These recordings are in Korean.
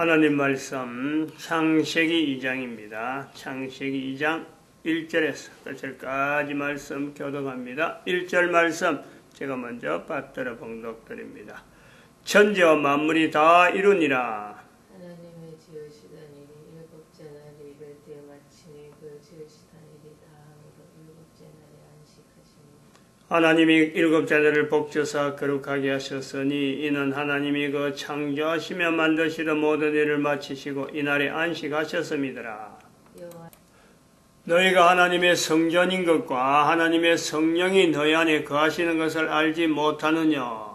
하나님 말씀 창세기 2장입니다. 창세기 2장 1절에서 끝절까지 말씀 교독합니다. 1절 말씀 제가 먼저 받들어 봉독드립니다. 천지와 만물이 다 이루니라. 하나님의 지으시던 일이 일곱째 날이 이를 때에 마치니 그 지으시던 일이 다함으로 일곱째 날에 안식하시니 하나님이 일곱째 날을 복주사 거룩하게 하셨으니 이는 하나님이 그 창조하시며 만드시던 모든 일을 마치시고 이날에 안식하셨음이더라. 너희가 하나님의 성전인 것과 하나님의 성령이 너희 안에 거하시는 것을 알지 못하느냐.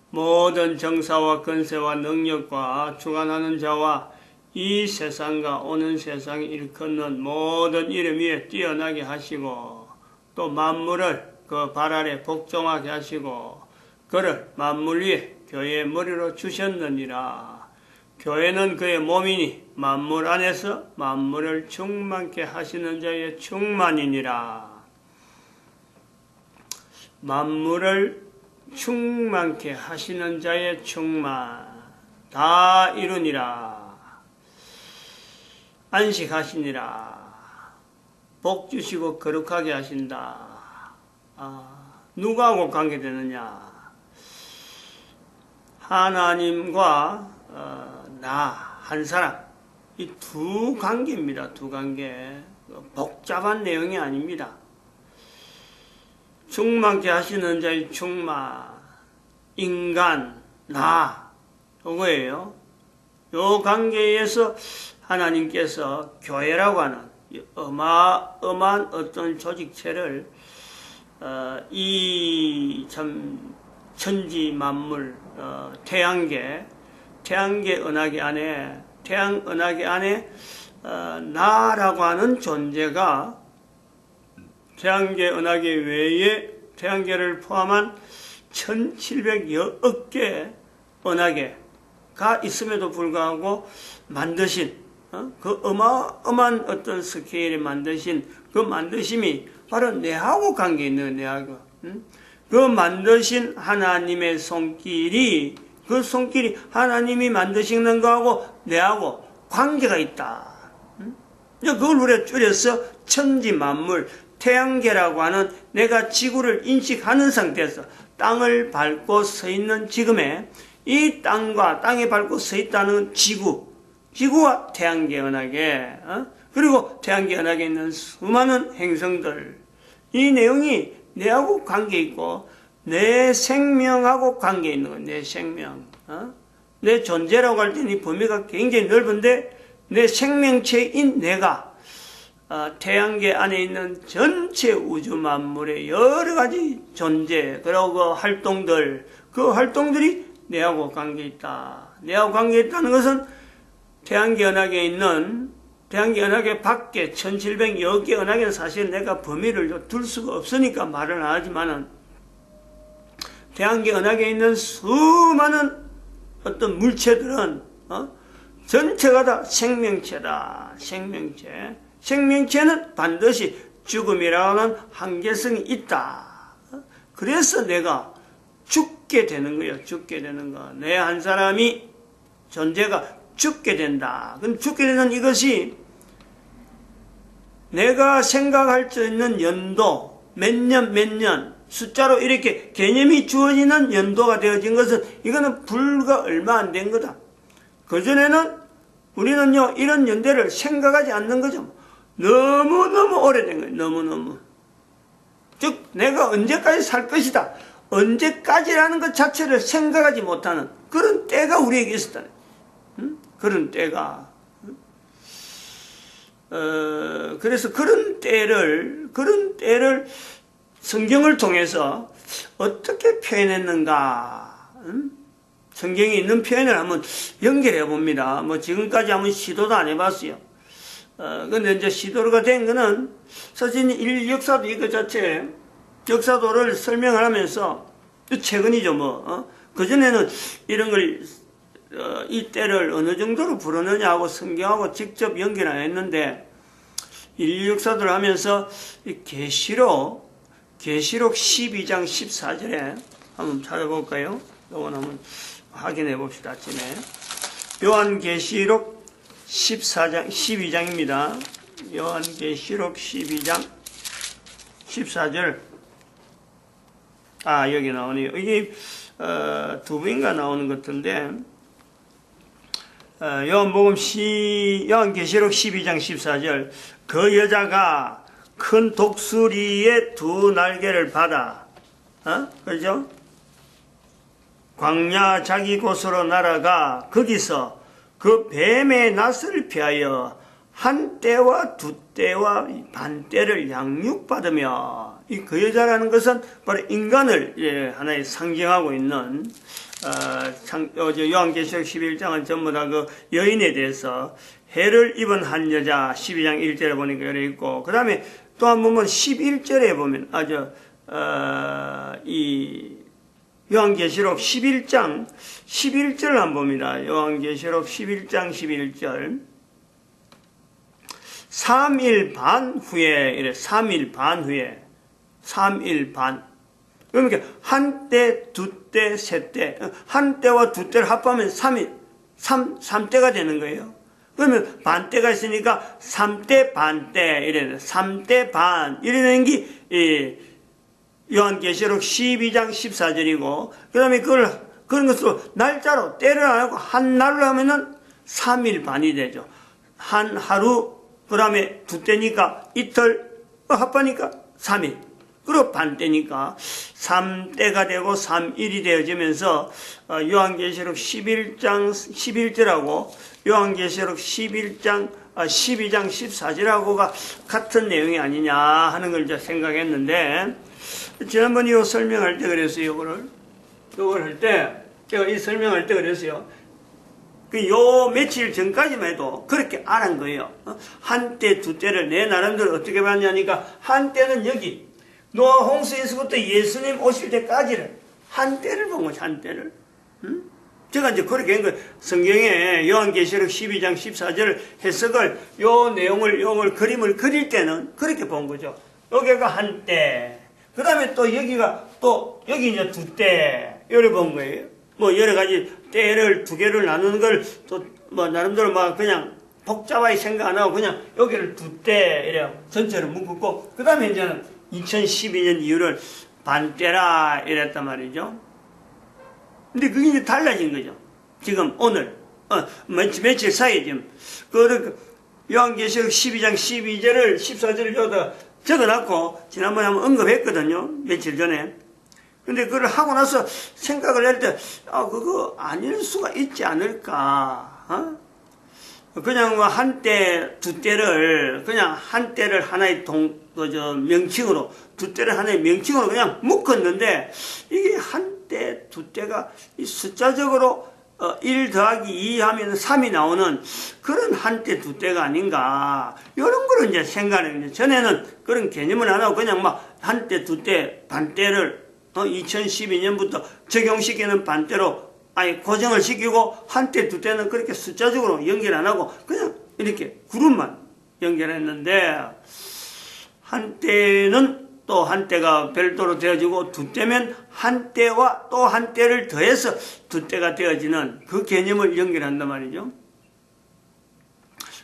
모든 정사와 권세와 능력과 주관하는 자와 이 세상과 오는 세상에 일컫는 모든 이름 위에 뛰어나게 하시고 또 만물을 그 발 아래 복종하게 하시고 그를 만물 위에 교회의 머리로 주셨느니라. 교회는 그의 몸이니 만물 안에서 만물을 충만케 하시는 자의 충만이니라. 만물을 충만케 하시는 자의 충만 다 이루니라. 안식하시니라. 복 주시고 거룩하게 하신다. 누구하고 관계되느냐? 하나님과 나 한 사람, 이 두 관계입니다. 두 관계. 복잡한 내용이 아닙니다. 충만케 하시는 자의 충만, 인간, 나, 그거예요. 요 관계에서 하나님께서 교회라고 하는 어마어마한 어떤 조직체를 이 참 천지 만물, 태양계 은하계 안에, 태양 은하계 안에 나라고 하는 존재가 태양계 은하계 외에 태양계를 포함한 1700여 개 은하계가 있음에도 불구하고 만드신 그 어마어마한 어떤 스케일에 만드신 그 만드심이 바로 내하고 관계 있는 내하고 그 만드신 하나님의 손길이 그 손길이 하나님이 만드시는 거하고 내하고 관계가 있다. 그걸 우리가 줄여서 천지 만물 태양계라고 하는 내가 지구를 인식하는 상태에서 땅을 밟고 서 있는 지금에 이 땅과 땅에 밟고 서 있다는 지구와 태양계 은하계 그리고 태양계 은하계에 있는 수많은 행성들 이 내용이 내하고 관계 있고 내 생명하고 관계 있는 거야. 내 생명 내 존재라고 할 때는 이 범위가 굉장히 넓은데 내 생명체인 내가 태양계 안에 있는 전체 우주 만물의 여러 가지 존재 그리고 그 활동들이 내하고 관계 있다. 내하고 관계 있다는 것은 태양계 은하계에 있는 태양계 은하계 밖에 1700여 개 은하계는 사실 내가 범위를 둘 수가 없으니까 말을 안 하지만은 태양계 은하계에 있는 수많은 어떤 물체들은 전체가 다 생명체다. 생명체는 반드시 죽음이라는 한계성이 있다. 그래서 내가 죽게 되는 거예요. 죽게 되는 거. 내 한 사람이 존재가 죽게 된다. 그럼 죽게 되는 이것이 내가 생각할 수 있는 연도 몇 년 숫자로 이렇게 개념이 주어지는 연도가 되어진 것은 이거는 불과 얼마 안 된 거다. 그전에는 우리는요 이런 연대를 생각하지 않는 거죠. 너무너무 오래된 거예요. 너무너무. 즉 내가 언제까지 살 것이다. 언제까지라는 것 자체를 생각하지 못하는 그런 때가 우리에게 있었다. 그런 때가 그래서 그런 때를 성경을 통해서 어떻게 표현했는가 성경에 있는 표현을 한번 연결해 봅니다. 뭐 지금까지 한번 시도도 안 해봤어요. 근데 이제 시도가 된 거는 사실 역사도 이거 자체 역사도를 설명을 하면서 최근이죠 뭐 그전에는 이런 걸 이 때를 어느 정도로 부르느냐 하고 성경하고 직접 연결 안 했는데 인류 역사도를 하면서 계시록 12장 14절에 한번 찾아볼까요? 이건 한번 확인해 봅시다. 아침에 요한계시록 12장입니다. 요한계시록 12장 14절. 여기 나오네요. 이게 두 번인가 나오는 것 같은데, 요한계시록 12장 14절. 그 여자가 큰 독수리의 두 날개를 받아, 그죠? 광야 자기 곳으로 날아가 거기서 그 뱀의 낯을 피하여 한 떼와 두 떼와 반 떼를 양육받으며, 이 그 여자라는 것은 바로 인간을 하나의 상징하고 있는, 요한계시록 11장은 전부 다 그 여인에 대해서 해를 입은 한 여자 12장 1절에 보니까 이래 있고, 그 다음에 또 한 번 보면 11절에 보면 이 요한계시록 11장 11절을 한번 봅니다. 요한계시록 11장 11절. 3일 반 후에, 이래, 3일 반 후에, 3일 반. 그러니까, 한 때, 두 때, 세 때, 한 때와 두 때를 합하면 3때가 되는 거예요. 그러면 반때가 있으니까 3때, 반때, 이래, 3때, 반, 이러는 게, 요한계시록 12장 14절이고, 그 다음에 그런 것으로 날짜로, 때를 안 하고 한 날로 하면은 3일 반이 되죠. 한 하루, 그 다음에 두 때니까 이틀, 합하니까 3일. 그리고 반때니까 3때가 되고 3일이 되어지면서 요한계시록 11장 11절하고 요한계시록 12장 14절하고가 같은 내용이 아니냐 하는 걸 이제 생각했는데, 지난번 이 설명할 때 그랬어요. 요걸 할 때, 제가 이 설명할 때 그랬어요. 요 며칠 전까지만 해도 그렇게 안 한 거예요. 한 때, 두 때를 내 나름대로 어떻게 봤냐니까, 한 때는 여기, 노아 홍수에서부터 예수님 오실 때까지를, 한 때를 본 거지, 한 때를. 제가 이제 그렇게 한 거예요. 성경에 요한계시록 12장 14절 해석을, 요 내용을, 그림을 그릴 때는 그렇게 본 거죠. 여기가 한 때, 그 다음에 또 여기가 여기 이제 두 때, 요래 본 거예요. 뭐 여러 가지 때를 두 개를 나누는 걸 또 뭐 나름대로 막 그냥 복잡하게 생각 안 하고 그냥 여기를 두 때 이래 전체를 묶었고, 그 다음에 이제는 2012년 이후를 반때라 이랬단 말이죠. 근데 그게 이제 달라진 거죠. 지금 오늘 며칠 사이에 지금 요한계시록 12장 12절을 14절을 여기다 적어놨고 지난번에 한번 언급했거든요. 며칠 전에. 근데 그걸 하고 나서 생각을 할 때, 그거 아닐 수가 있지 않을까, 그냥 뭐 한 때, 두 때를, 그냥 한 때를 하나의 명칭으로, 두 때를 하나의 명칭으로 그냥 묶었는데, 이게 한 때, 두 때가 숫자적으로 1 더하기 2 하면 3이 나오는 그런 한 때, 두 때가 아닌가, 이런 거를 이제 생각을 했는데, 전에는 그런 개념을 안 하고 그냥 막 한 때, 두 때, 반때를 2012년부터 적용시키는 반대로 고정을 시키고 한때 두 때는 그렇게 숫자적으로 연결 안 하고 그냥 이렇게 그룹만 연결했는데, 한때는 또 한때가 별도로 되어지고 두 때면 한때와 또 한때를 더해서 두 때가 되어지는 그 개념을 연결한단 말이죠.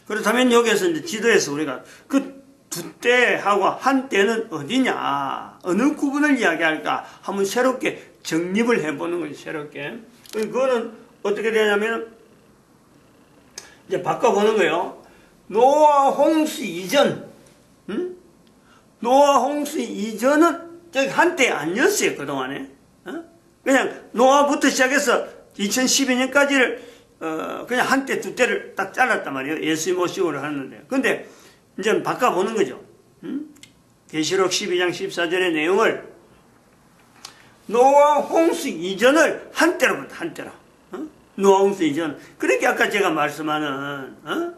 그렇다면 여기에서 이제 지도에서 우리가 그 두 때하고 한 때는 어디냐, 어느 구분을 이야기할까 한번 새롭게 정립을 해보는 거죠. 새롭게. 그거는 어떻게 되냐면 이제 바꿔보는 거예요. 노아 홍수 이전, 노아 홍수 이전은 저기 한때 아니었어요. 그동안에. 그냥 노아부터 시작해서 2012년까지를 그냥 한때 두 때를 딱 잘랐단 말이에요. 예수님 모시고를 하는데. 근데 이제 바꿔보는 거죠. 계시록 12장 14절의 내용을 노아 홍수 이전을 한때로 본다. 한때로. 노아 홍수 이전. 그렇게 아까 제가 말씀하는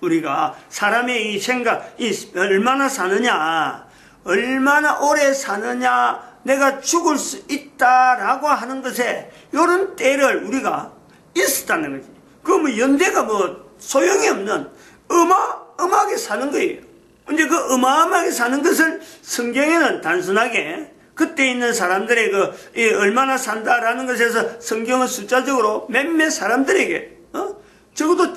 우리가 사람의 이 생각, 얼마나 사느냐, 얼마나 오래 사느냐, 내가 죽을 수 있다라고 하는 것에 이런 때를 우리가 있었다는 거지. 그 뭐 연대가 뭐 소용이 없는 어마어마하게 사는 거예요. 근데 그 어마어마하게 사는 것을 성경에는 단순하게 그때 있는 사람들의 얼마나 산다라는 것에서 성경은 숫자적으로 몇몇 사람들에게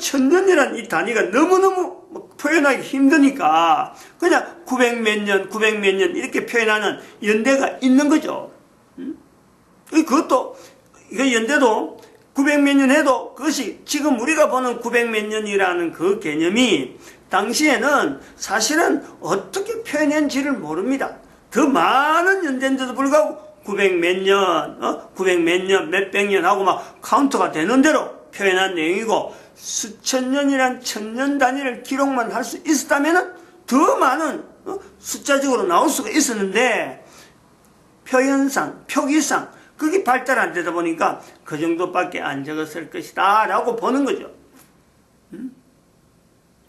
천년이란 이 단위가 너무너무 표현하기 힘드니까 그냥 900몇 년, 900몇 년 이렇게 표현하는 연대가 있는 거죠. 그것도, 그 연대도 900몇 년 해도 그것이 지금 우리가 보는 900몇 년이라는 그 개념이 당시에는 사실은 어떻게 표현했는지를 모릅니다. 더 많은 연대인데도 불구하고 900몇 년, 900몇 년, 몇백 년 하고 막 카운터가 되는 대로 표현한 내용이고 수천 년이란 천년 단위를 기록만 할 수 있었다면 더 많은 숫자적으로 나올 수가 있었는데 표현상, 표기상 그게 발달 안 되다 보니까 그 정도밖에 안 적었을 것이다 라고 보는 거죠.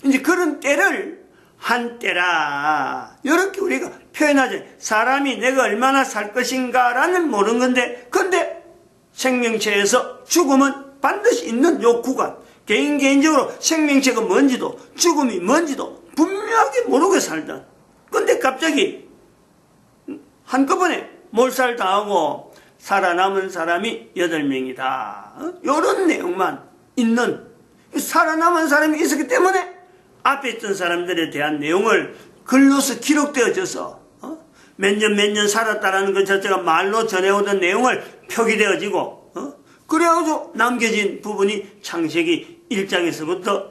이제 그런 때를 한때라 이렇게 우리가 표현하죠. 사람이 내가 얼마나 살 것인가 라는 모르는 건데 근데 생명체에서 죽음은 반드시 있는 요 구간 개인적으로 생명체가 뭔지도 죽음이 뭔지도 분명하게 모르고 살던 근데 갑자기 한꺼번에 몰살당하고 살아남은 사람이 8명이다. 이런 내용만 있는 살아남은 사람이 있었기 때문에 앞에 있던 사람들에 대한 내용을 글로서 기록되어져서 몇 년 살았다라는 것 자체가 말로 전해오던 내용을 표기되어지고 그래가지고 남겨진 부분이 창세기 1장에서부터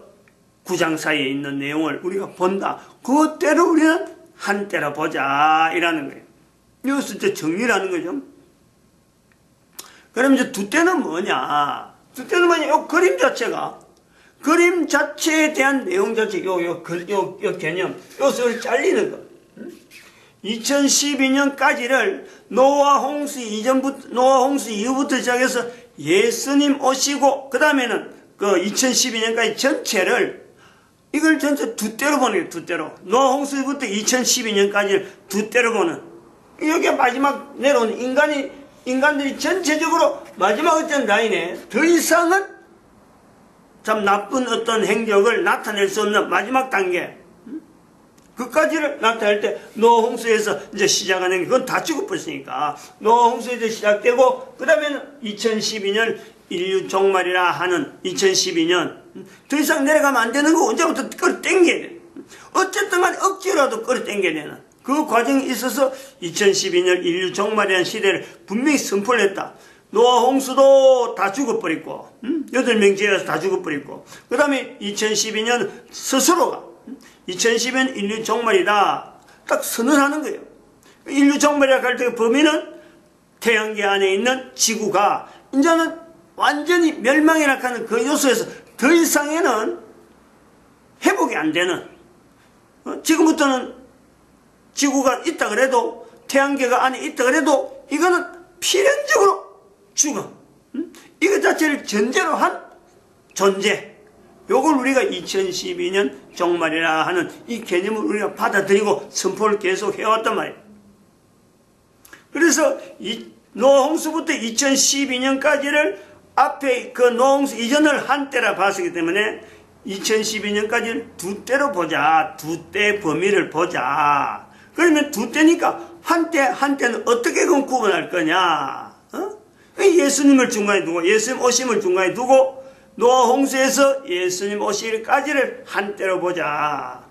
9장 사이에 있는 내용을 우리가 본다. 그때를 우리는 한때라 보자 이라는 거예요. 이것을 이제 정리라는 거죠. 그럼 이제 두때는 뭐냐? 두때는 뭐냐? 요 그림 자체가 그림 자체에 대한 내용 자체, 요 개념, 요것을 잘리는 거. 2012년까지를 노아 홍수 이후부터 시작해서 예수님 오시고, 그 다음에는 그 2012년까지 전체를, 이걸 전체 두 때로 보는 거예요, 두 때로. 노아 홍수부터 2012년까지를 두 때로 보는. 여기에 마지막 내려온 인간들이 전체적으로 마지막 어떤 라인에 더 이상은 참 나쁜 어떤 행적을 나타낼 수 없는 마지막 단계 그까지를 나타낼 때 노아 홍수에서 이제 시작하는 게 그건 다 죽어버렸으니까 노아 홍수에서 시작되고 그 다음에는 2012년 인류 종말이라 하는 2012년 더 이상 내려가면 안 되는 거 언제부터 끌어당겨야 돼. 어쨌든 간에 억지로라도 끌어당겨야 되는 그 과정이 있어서 2012년 인류 종말이라는 시대를 분명히 선포를 했다. 노아 홍수도 다 죽어버리고 8명 지어서 다 죽어버리고 그 다음에 2012년 스스로가 2012년 인류 종말이다 딱 선언하는 거예요. 인류 종말이라고 할 때 범위는 태양계 안에 있는 지구가 이제는 완전히 멸망이라 하는 그 요소에서 더 이상에는 회복이 안 되는 지금부터는 지구가 있다 그래도 태양계가 안에 있다 그래도 이거는 필연적으로 죽음 이거 자체를 전제로 한 존재 요걸 우리가 2012년 종말이라 하는 이 개념을 우리가 받아들이고 선포를 계속 해왔단 말이에요. 그래서 노아 홍수부터 2012년까지를 앞에 그 노아 홍수 이전을 한때라 봤기 때문에 2012년까지를 두 때로 보자. 두 때 범위를 보자. 그러면 두 때니까 한때는 어떻게 그럼 구분할 거냐? 예수님을 중간에 두고 예수님 오심을 중간에 두고 노아 홍수에서 예수님 오실까지를 한때로 보자.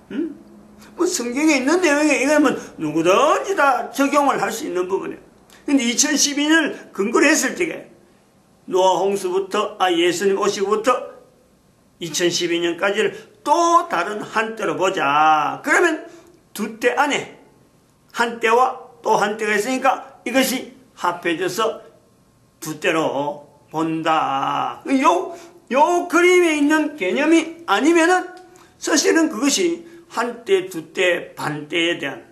뭐 성경에 있는 내용에 이거는 누구든지 다 적용을 할 수 있는 부분이에요. 근데 2012년을 근거로 했을 때 노아 홍수부터 예수님 오시고부터 2012년까지를 또 다른 한때로 보자. 그러면 두 때 안에 한때와 또 한때가 있으니까 이것이 합해져서 두 때로 본다. 요 그림에 있는 개념이 아니면은 사실은 그것이 한때, 두때, 반때에 대한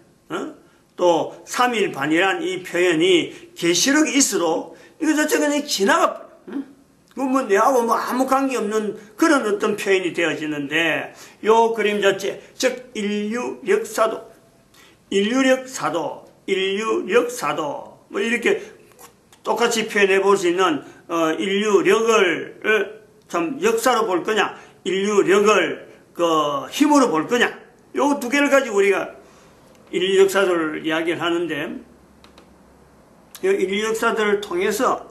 또 3일 반이란 이 표현이 계시록에 있어도 이거 자체가 그냥 지나가 뭐 내하고 뭐 아무 관계없는 그런 어떤 표현이 되어지는데 요 그림 자체 즉 인류력 사도 뭐 이렇게 똑같이 표현해 볼 수 있는 인류력을 참 역사로 볼 거냐 인류력을 그 힘으로 볼 거냐 요 두 개를 가지고 우리가 인류 역사를 이야기를 하는데 이 인류 역사들을 통해서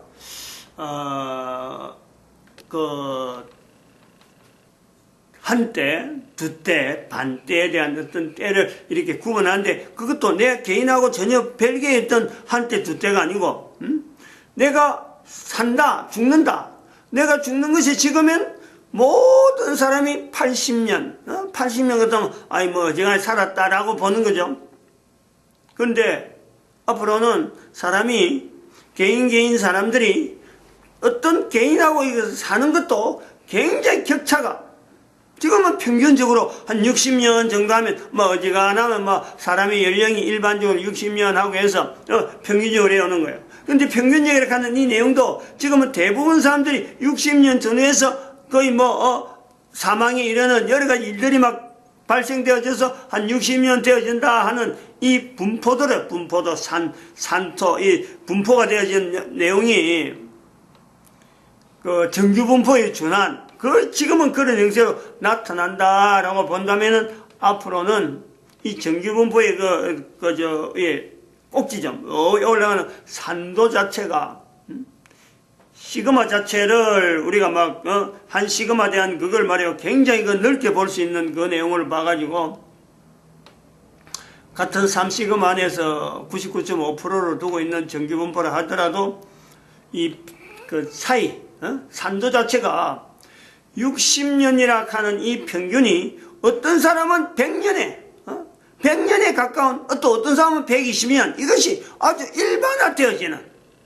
한때, 두때, 반때에 대한 어떤 때를 이렇게 구분하는데 그것도 내 개인하고 전혀 별개의 어떤 한때, 두때가 아니고 내가 산다, 죽는다. 내가 죽는 것이 지금은 모든 사람이 80년, 80년 같으면 아이 뭐 어지간히 살았다라고 보는 거죠. 그런데 앞으로는 사람이 개인 사람들이 어떤 개인하고 사는 것도 굉장히 격차가 지금은 평균적으로 한 60년 정도 하면 뭐 어지간하면 뭐 사람의 연령이 일반적으로 60년 하고 해서 평균적으로 해오는 거예요. 그런데 평균적으로 가는 이 내용도 지금은 대부분 사람들이 60년 전후에서 거의 사망에 이르는 여러 가지 일들이 막 발생되어져서 한 60년 되어진다 하는 이 분포도 산토, 이 분포가 되어진 내용이 그 정규분포에 준한 지금은 그런 형태로 나타난다라고 본다면은 앞으로는 이 정규분포의 꼭지점, 올라가는 산도 자체가, 시그마 자체를 우리가 한 시그마에 대한 그걸 말이에요. 굉장히 넓게 볼 수 있는 그 내용을 봐가지고, 같은 3시그마 안에서 99.5%를 두고 있는 정규분포를 하더라도, 사이, 산도 자체가 60년이라 하는 이 평균이 어떤 사람은 100년에 가까운 또 어떤 사람은 120년 이것이 아주 일반화되어지는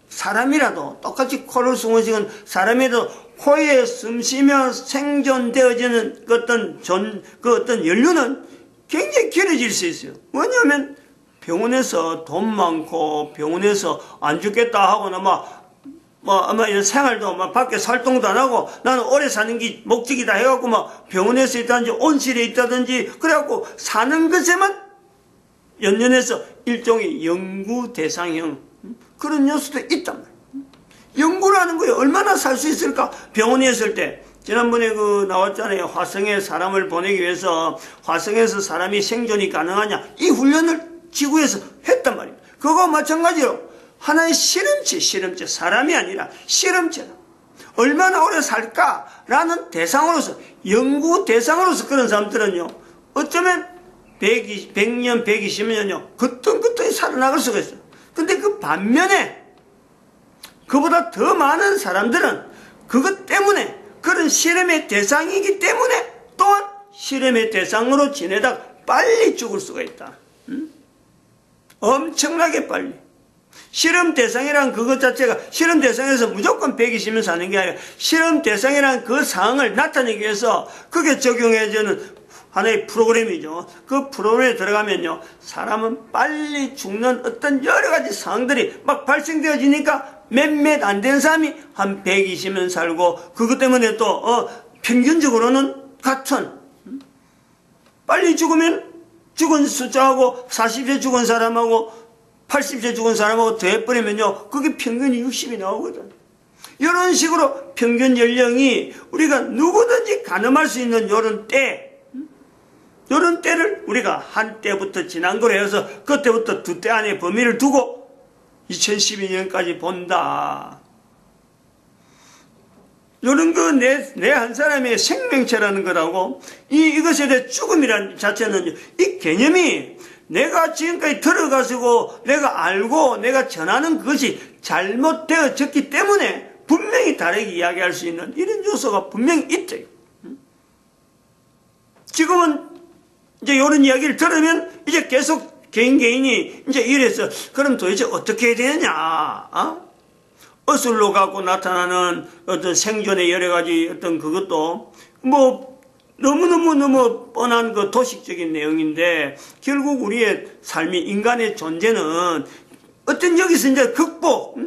사람이라도 똑같이 코를 숨어쉬는 사람이라도 코에 숨쉬며 생존되어지는 그 어떤 연륜은 굉장히 길어질 수 있어요. 왜냐하면 병원에서 돈 많고 병원에서 안 죽겠다 하거나 아마 이런 생활도 밖에 활동도 안 하고 나는 오래 사는 게 목적이다 해갖고 병원에서 있다든지 온실에 있다든지 그래갖고 사는 것에만 연연해서 일종의 연구 대상형 그런 요소도 있단 말이에요. 연구를 하는 거예요. 얼마나 살 수 있을까? 병원에 있을 때 지난번에 나왔잖아요. 화성에 사람을 보내기 위해서 화성에서 사람이 생존이 가능하냐 이 훈련을 지구에서 했단 말이에요. 그거 마찬가지로 하나의 실험체, 사람이 아니라 실험체다. 얼마나 오래 살까라는 대상으로서, 연구 대상으로서 그런 사람들은요, 어쩌면 100년, 120년요, 그때그때 살아나갈 수가 있어요. 근데 그 반면에, 그보다 더 많은 사람들은 그것 때문에, 그런 실험의 대상이기 때문에 또한 실험의 대상으로 지내다 빨리 죽을 수가 있다. 엄청나게 빨리. 실험 대상이란 그것 자체가 실험 대상에서 무조건 120년 사는 게 아니라 실험 대상이란 그 상황을 나타내기 위해서 그게 적용해주는 하나의 프로그램이죠. 그 프로그램에 들어가면요, 사람은 빨리 죽는 어떤 여러 가지 상황들이 막 발생되어지니까 몇몇 안 된 사람이 한 120년 살고 그것 때문에 또 평균적으로는 같은 빨리 죽으면 죽은 숫자하고 40세 죽은 사람하고 80세 죽은 사람하고 더해버리면요, 그게 평균이 60이 나오거든. 이런 식으로 평균 연령이 우리가 누구든지 가늠할 수 있는 이런 때를 우리가 한때부터 지난 거로 해서 그때부터 두 때 안에 범위를 두고 2012년까지 본다. 이런 내 한 사람의 생명체라는 거라고, 이것에 대해 죽음이라는 자체는 이 개념이 내가 지금까지 들어가지고 내가 알고 내가 전하는 그것이 잘못되어졌기 때문에 분명히 다르게 이야기할 수 있는 이런 요소가 분명히 있죠. 지금은 이제 이런 이야기를 들으면 이제 계속 개인이 이제 이래서 그럼 도대체 어떻게 해야 되느냐? 어술로 갖고 나타나는 어떤 생존의 여러 가지 어떤 그것도 너무 뻔한 그 도식적인 내용인데, 결국 우리의 삶이, 인간의 존재는 어떤 여기서 이제 극복,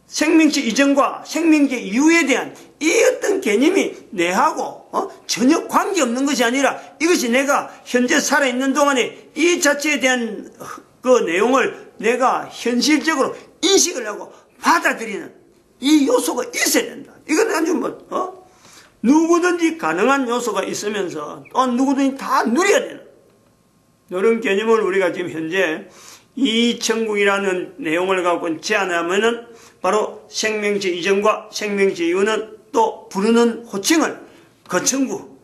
생명체 이전과 생명체 이후에 대한 이 어떤 개념이 내하고 전혀 관계없는 것이 아니라 이것이 내가 현재 살아있는 동안에 이 자체에 대한 그 내용을 내가 현실적으로 인식을 하고 받아들이는 이 요소가 있어야 된다. 이건 아주 누구든지 가능한 요소가 있으면서 또 누구든지 다 누려야 되는 이런 개념을 우리가 지금 현재 이 천국이라는 내용을 갖고 제안하면은 바로 생명체 이전과 생명체 이후는 또 부르는 호칭을 거천국,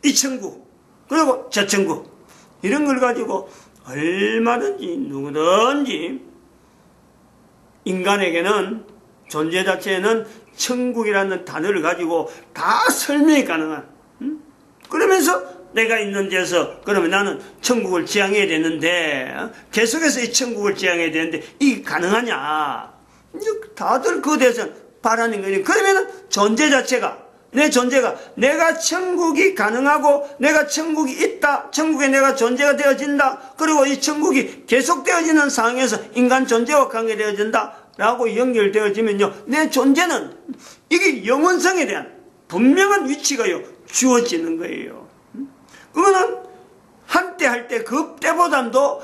이 천국, 그리고 저 천국, 이런 걸 가지고 얼마든지 누구든지 인간에게는 존재 자체에는 천국이라는 단어를 가지고 다 설명이 가능한, 그러면서 내가 있는 데서 그러면 나는 천국을 지향해야 되는데, 계속해서 이 천국을 지향해야 되는데 이게 가능하냐? 다들 그에 대해서 바라는 거니. 그러면 존재 자체가, 내 존재가, 내가 천국이 가능하고 내가 천국이 있다, 천국에 내가 존재가 되어진다, 그리고 이 천국이 계속되어지는 상황에서 인간 존재와 관계되어진다 라고 연결되어지면요, 내 존재는 이게 영원성에 대한 분명한 위치가요 주어지는 거예요. 그거는 한때 할 때 그때보다도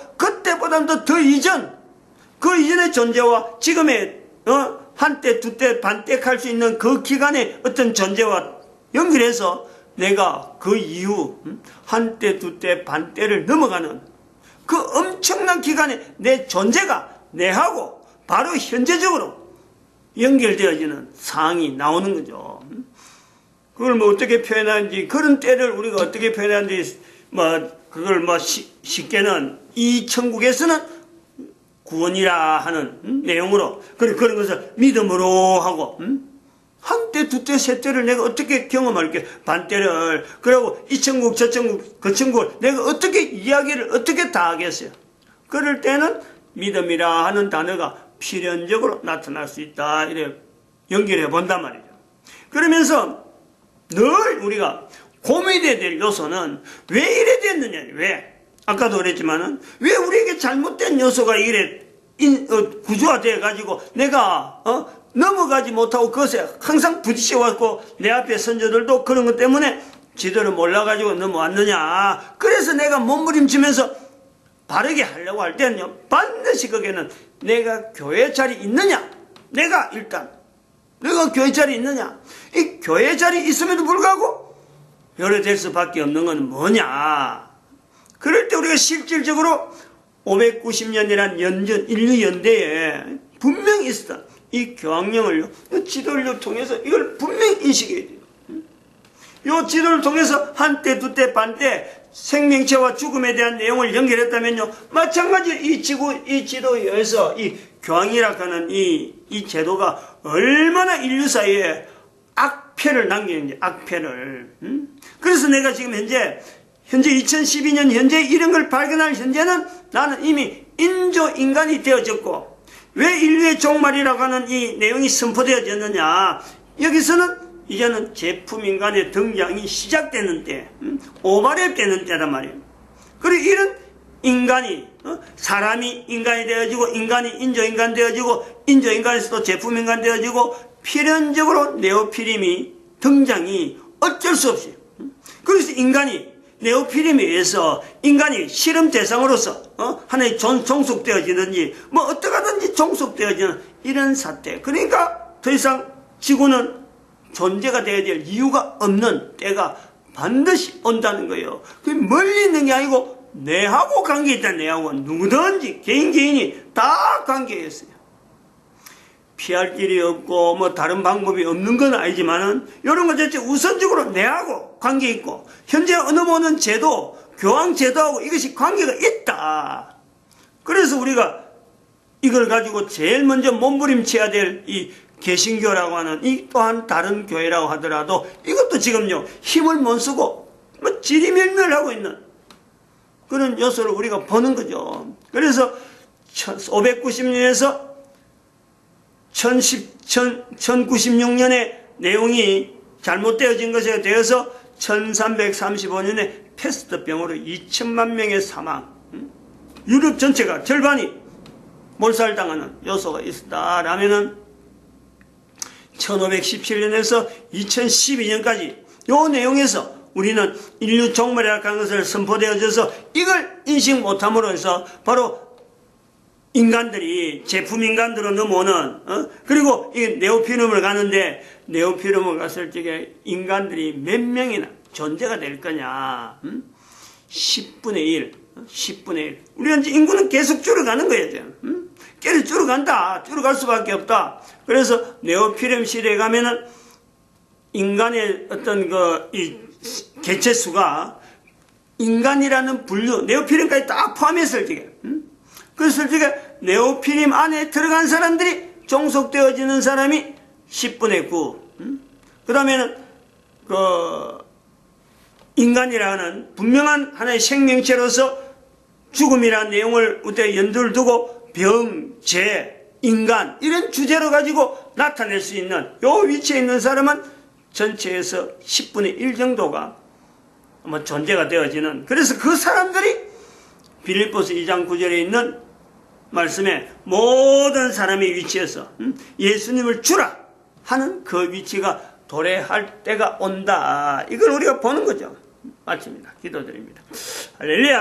더 이전, 그 이전의 존재와 지금의 한때 두때 반때 할 수 있는 그 기간의 어떤 존재와 연결해서 내가 그 이후 한때 두때 반때를 넘어가는 그 엄청난 기간에 내 존재가 내하고 바로 현재적으로 연결되어지는 상황이 나오는 거죠. 그걸 뭐 어떻게 표현하는지, 그런 때를 우리가 어떻게 표현하는지, 그걸 쉽게는 이 천국에서는 구원이라 하는 내용으로, 그런 것을 믿음으로 하고, 한때, 두때, 세때를 내가 어떻게 경험할게, 반때를, 그리고 이 천국, 저 천국, 그 천국을 내가 어떻게 이야기를 어떻게 다 하겠어요. 그럴 때는 믿음이라 하는 단어가 필연적으로 나타날 수 있다, 이래 연결해 본단 말이죠. 그러면서 늘 우리가 고민해야 될 요소는 왜 이래 됐느냐, 왜? 아까도 그랬지만은 왜 우리에게 잘못된 요소가 이래 구조화되어 가지고 내가 넘어가지 못하고 그것에 항상 부딪혀 왔고, 내 앞에 선조들도 그런 것 때문에 지도를 몰라가지고 넘어왔느냐. 그래서 내가 몸부림치면서 바르게 하려고 할 때는요, 반드시 거기에는 내가 교회 자리 있느냐, 내가 교회 자리 있느냐, 이 교회 자리 있음에도 불구하고 열어될 수밖에 없는 건 뭐냐. 그럴 때 우리가 실질적으로 590년이란 인류 연대에 분명히 있었던 이 교황령을, 지도를 통해서 이걸 분명히 인식해야 돼요. 이 지도를 통해서 한때, 두때, 반때 생명체와 죽음에 대한 내용을 연결했다면요, 마찬가지로 이 지도에 의해서 이 교황이라 하는 이 제도가 얼마나 인류 사이에 악폐를 남기는지, 악폐를. 그래서 내가 지금 현재 2012년 현재 이런 걸 발견할 현재는 나는 이미 인조인간이 되어졌고, 왜 인류의 종말이라고 하는 이 내용이 선포되어졌느냐. 여기서는 이제는 제품인간의 등장이 시작되는 때, 오버랩되는 때란 말이에요. 그리고 이런 인간이, 사람이 인간이 되어지고, 인간이 인조인간 되어지고, 인조인간에서도 제품인간 되어지고, 필연적으로 네오피림이 등장이 어쩔 수 없이. 그래서 인간이 네오피림에 의해서 인간이 실험 대상으로서 하나의 종속되어지든지 어떻게 하든지 종속되어지는 이런 사태. 그러니까 더 이상 지구는 존재가 되어야 될 이유가 없는 때가 반드시 온다는 거예요. 그게 멀리 있는 게 아니고 내하고 관계 있다. 내하고 누구든지 개인이 다 관계가 있어요. 피할 길이 없고 다른 방법이 없는 건 아니지만은 이런 것 자체 우선적으로 내하고 관계 있고, 현재 넘어오는 제도, 교황 제도하고 이것이 관계가 있다. 그래서 우리가 이걸 가지고 제일 먼저 몸부림쳐야 될 이 개신교라고 하는 이 또한 다른 교회라고 하더라도 이것도 지금요 힘을 못 쓰고 지리멸멸하고 있는 그런 요소를 우리가 보는 거죠. 그래서 590년에서 1096년에 내용이 잘못되어진 것에 대해서 1335년에 패스트병으로 2천만 명의 사망, 유럽 전체가 절반이 몰살당하는 요소가 있었다라면은 1517년에서 2012년까지 요 내용에서 우리는 인류 종말이라고 하는 것을 선포되어져서 이걸 인식 못함으로 해서 바로 인간들이 제품인간으로 넘어오는, 그리고 이 네오피름을 가는데, 네오피름을 갔을 적에 인간들이 몇 명이나 존재가 될 거냐. 10분의 1, 10분의 1. 우리가 이제 인구는 계속 줄어가는 거예요. 계속 줄어간다. 줄어갈 수밖에 없다. 그래서 네오피름 시대에 가면은 인간의 어떤 개체수가 인간이라는 분류, 네오피림까지 딱 포함했을 적에, 그랬을 적에 네오피림 안에 들어간 사람들이 종속되어지는 사람이 10분의 9. 그 다음에는 인간이라는 분명한 하나의 생명체로서 죽음이라는 내용을 우리가 연두를 두고 병, 죄, 인간 이런 주제로 가지고 나타낼 수 있는 요 위치에 있는 사람은 전체에서 10분의 1 정도가 존재가 되어지는, 그래서 그 사람들이 빌립보서 2장 9절에 있는 말씀에 모든 사람의 위치에서 예수님을 주라 하는 그 위치가 도래할 때가 온다. 이걸 우리가 보는 거죠. 마칩니다. 기도드립니다. 할렐루야.